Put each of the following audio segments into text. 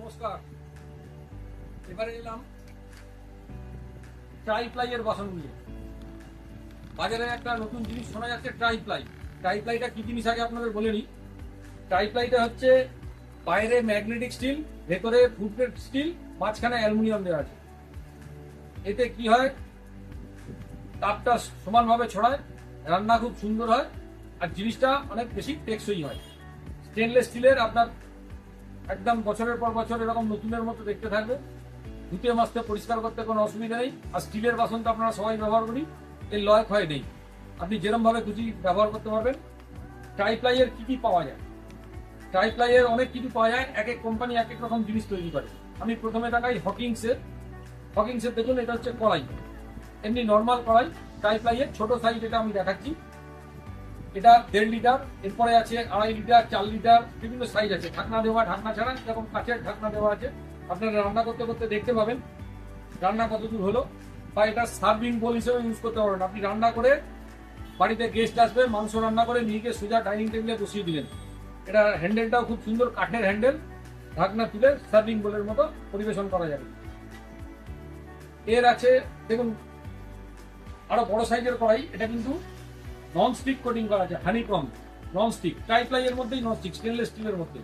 নমস্কার। এবারে এলাম ট্রাইপ্লাইয়ের বাসন নিয়ে। বাজারে একটা নতুন জিনিস শোনা যাচ্ছে ট্রাইপ্লাই। ট্রাইপ্লাইটা কি জিনিস আগে আপনাদের বলে নিই। ট্রাইপ্লাইটা হচ্ছে বাইরে ম্যাগনেটিক স্টিল, ভেতরে ফুড গ্রেড স্টিল, মাঝখানে অ্যালুমিনিয়াম দেওয়া আছে। এতে কি হয়, তাপটা সমানভাবে ছড়ায়, রান্না খুব সুন্দর হয়, আর জিনিসটা অনেক বেশি টেকসই হয়। স্টেনলেস স্টিলের আপনার একদম বছরের পর বছর এরকম নতুনের মতো দেখতে থাকবে, ধুতে মাজতে পরিষ্কার করতে কোনো অসুবিধা নেই। আর স্টিলের বাসন তো আপনারা সবাই ব্যবহার করি, এর লয় ক্ষয় নেই, আপনি যেরকম ভাবে খুশি ব্যবহার করতে পারবেন। ট্রাইপ্লাইয়ের কি কি পাওয়া যায়? ট্রাইপ্লাইয়ের অনেক কিছু পাওয়া যায়, এক এক কোম্পানি এক এক রকম জিনিস তৈরি করে। আমি প্রথমে দেখাই হকিংসের দেখুন, এটা হচ্ছে কড়াই, এমনি নর্মাল কড়াই, ট্রাইপ্লাইয়ের ছোট সাইজ, এটা আমি দেখাচ্ছি। এটা 1.5 লিটার, এরপরে আছে 2.5 লিটার, 4 লিটার, বিভিন্ন সাইজ আছে। ঢাকনা দেওয়া, ঢাকনা ছাড়া, এরকম কাঁচের ঢাকনা দেওয়া আছে। আপনারা রান্না করতে করতে দেখতে পাবেন রান্না কতদূর হলো। বা এটা সার্ভিং বোল হিসেবে ইউজ করতে পারবেন। আপনি রান্না করে, বাড়িতে গেস্ট আসবে, মাংস রান্না করে নিয়ে গিয়ে সোজা ডাইনিং টেবিলে বসিয়ে দিলেন। এটা হ্যান্ডেলটাও খুব সুন্দর, কাঠের হ্যান্ডেল, ঢাকনা তুলে সার্ভিং বোলের মতো পরিবেশন করা যাবে। এর আছে দেখুন আরো বড় সাইজের কড়াই, এটা কিন্তু নন স্টিক কোটিং করা আছে, হানিকম নন স্টিক। ট্রাইপ্লাইয়ের মধ্যেই নন স্টিক, স্টেনলেস স্টিলের মধ্যে।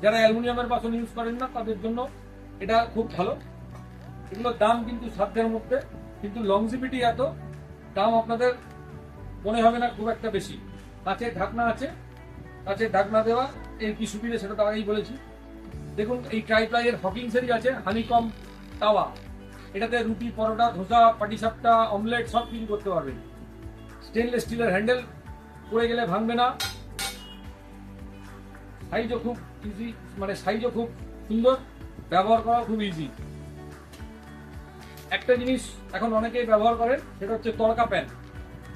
যারা অ্যালুমিনিয়ামের বাসন ইউজ করেন না তাদের জন্য এটা খুব ভালো। এগুলোর দাম কিন্তু সাধ্যের মধ্যে, কিন্তু লংজিভিটি এত, দাম আপনাদের মনে হবে না খুব একটা বেশি। কাঁচের ঢাকনা আছে, কাঁচের ঢাকনা দেওয়া, এর কি সুবিধা সেটা তো আগেই বলেছি। দেখুন এই ট্রাইপ্লাইয়ের হকিংসেরই আছে হানিকম তাওয়া, এটাতে রুটি, পরোটা, ধোসা, পাটিসাপটা, অমলেট সব কিছু করতে পারবেন। স্টেনলেস স্টিলের হ্যান্ডেল, পড়ে গেলে ভাঙবে না। সাইজও খুব ইজি, মানে সাইজও খুব সুন্দর, ব্যবহার করা খুব ইজি। একটা জিনিস এখন অনেকেই ব্যবহার করেন, সেটা হচ্ছে তড়কা প্যান,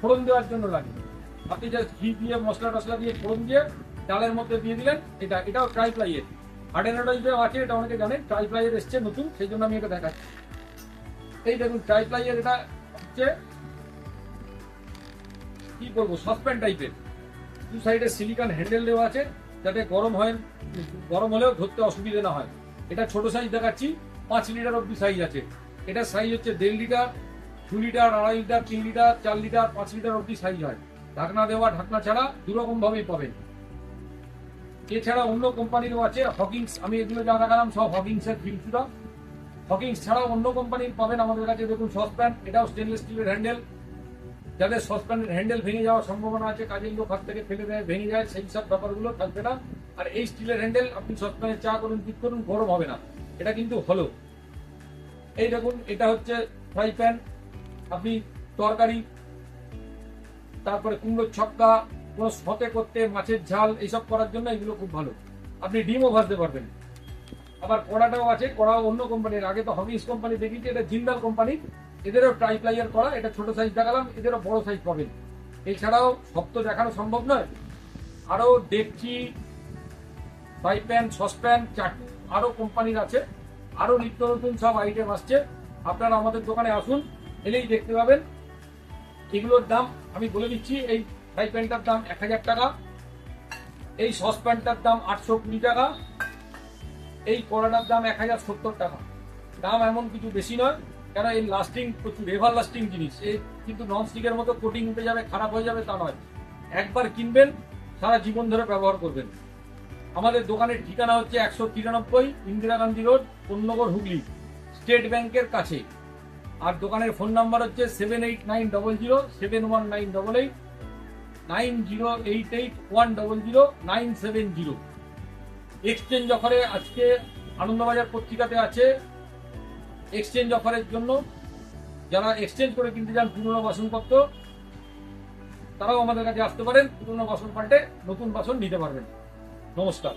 ফোড়ন দেওয়ার জন্য লাগে। আপনি জাস্ট ঘি দিয়ে, মশলা টসলা দিয়ে ফোড়ন দিয়ে ডালের মধ্যে দিয়ে দিলেন। এটাও ট্রাইপ্লাইয়ের, আর্ডেনোডাইজেও আছে, এটা অনেকে জানেন। ট্রাইপ্লাইয়ের এসছে নতুন, সেই জন্য আমি এটা দেখাচ্ছি। এই দেখুন ট্রাইপ্লাইয়ের, এটা হচ্ছে কি বলবো, সসপ্যান টাইপের, দু সাইডে সিলিকন হ্যান্ডেল দেওয়া আছে, যাতে গরম হলেও ধরতে অসুবিধা না হয়। এটা ছোট সাইজ দেখাচ্ছি, 5 লিটার অব্দি সাইজ আছে। এটার সাইজ হচ্ছে 1.5 litre, 2 litre, 2.5 litre, 3 litre, 4 litre, 5 litre অব্দি সাইজ হয়। ঢাকনা দেওয়া, ঢাকনা ছাড়া, দুরকম ভাবেই পাবেন। এছাড়া অন্য কোম্পানিরও আছে, হকিংস, আমি এগুলো যা দেখালাম সব হকিংসের ফিল্মসুরা। হকিংস ছাড়াও অন্য কোম্পানির পাবেন আমাদের কাছে। দেখুন সসপ্যান, এটাও স্টেনলেস স্টিলের হ্যান্ডেল। যাদের সসপ্যানের হ্যান্ডেল ভেঙে যাওয়ার সম্ভাবনা আছে, কাজের লোক হাত থেকে ফেলে দেয়, ভেঙে যায়, সেই সব ব্যাপারগুলো থাকবে না। আর এই স্টিলের হ্যান্ডেল, আপনি সসপ্যানে চা করুন, ঠিক করুন, গরম হবে না। এটা কিন্তু হলো। এই দেখুন, এটা হচ্ছে ফ্রাই প্যান, আপনি তরকারি, তারপরে কুমড়োর ছক্কা, কোনো সতে করতে, মাছের ঝাল, এইসব করার জন্য এগুলো খুব ভালো। আপনি ডিমও ভাজতে পারবেন। আবার কড়াটাও আছে, কড়াও অন্য কোম্পানির। আগে তো হকিংস কোম্পানি দেখিয়েছি, এটা জিন্দাল কোম্পানি। এদেরও ট্রাইপ্লাইয়ের কড়া, এটা ছোট সাইজ দেখালাম, এদেরও বড় সাইজ পাবেন। এছাড়াও সব তো দেখানো সম্ভব নয়, আরো ডেকচি, ফ্রাই প্যান, সসপ্যান, চাটনি, আরো কোম্পানির আছে। আরো নিত্য নতুন সব আইটেম আসছে। আপনারা আমাদের দোকানে আসুন, এলেই দেখতে পাবেন। এগুলোর দাম আমি বলে দিচ্ছি, এই ফ্রাই প্যানটার দাম 1000 টাকা, এই সসপ্যানটার দাম 820 টাকা, এই কড়াটার দাম 1070 টাকা। দাম এমন কিছু বেশি নয়, কেন এই লাস্টিং প্রচুর, এভার লাস্টিং জিনিস। এই কিন্তু নন স্টিকের মতো কোটিং উঠে যাবে, খারাপ হয়ে যাবে তা নয়। একবার কিনবেন, সারা জীবন ধরে ব্যবহার করবেন। আমাদের দোকানের ঠিকানা হচ্ছে 193 ইন্দিরা গান্ধী রোড, কোন্নগর, হুগলি, স্টেট ব্যাংকের কাছে। আর দোকানের ফোন নাম্বার হচ্ছে 7890071988, 9088100970। এক্সচেঞ্জ অফারে আজকে আনন্দবাজার পত্রিকাতে আছে, এক্সচেঞ্জ অফারের জন্য যারা এক্সচেঞ্জ করে কিনতে চান পুরনো বাসনপত্র, তারাও আমাদের কাছে আসতে পারেন। পুরনো বাসন পাল্টে নতুন বাসন নিতে পারবেন। নমস্কার।